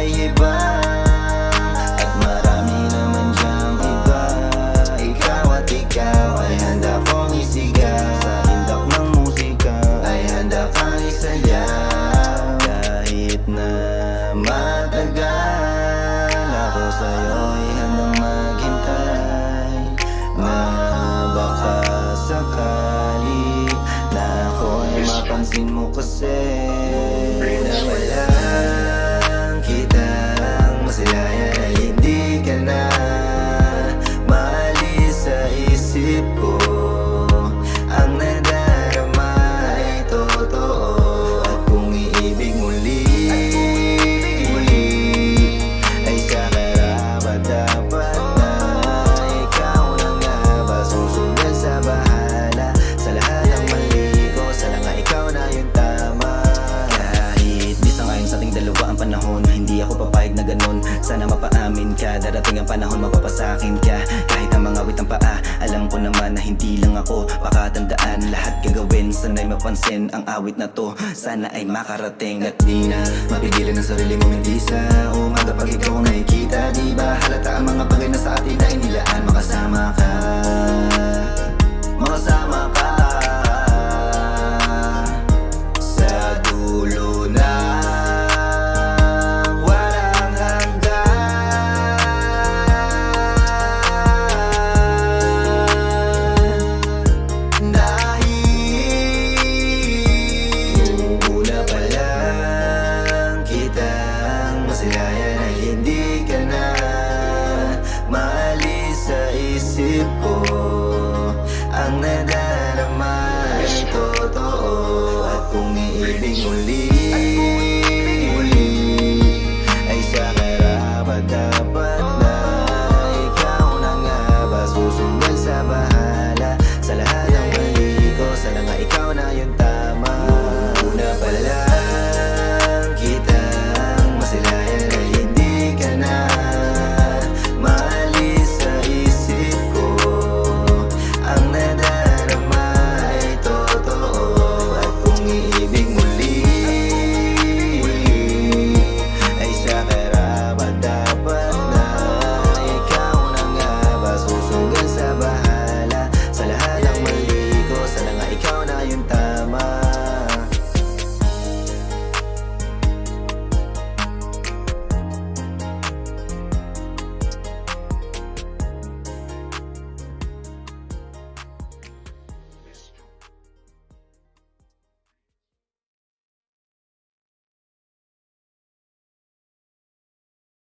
ay iba, at marami naman dyang iba. Ikaw at ikaw ay handa kong isigaw, sa hindak ng musika ay handa kang isayaw. Kahit na matagal, ako sa'yo'y handang maghintay, na baka sakali na ako'y mapansin mo kasi. Nawalan kitang masilayan ay hindi ka na maalis sa isip ko. Ang nadarama ay totoo, at kung iibig muli ay sa karapat dapat na ikaw na nga ba susunod sa bahala sa lahat ng mali ko. Sana nga ikaw na yung tama. Kahit di sang-ayon sa ating dalawa ang panahon, hindi ako papayag na ganun. Sana mapaamin ka, darating ang panahon mapapasakin ka. Kahit ang mga witang paa, alam ko naman na hindi lang ako. Pakatandaan lahat gagawin, sana'y mapansin ang awit na to. Sana ay makarating at di na mapigilan ang sarili mo hindi sa umaga pag ikaw ang nakikita. Di ba halata ang mga bagay na sa atin ay nilaan. Makasama ka, makasama ka sa dulo ng walang hanggan. Dahil una pa lang kitang masilayan ay hindi ka na maalis sa isip ko. Ang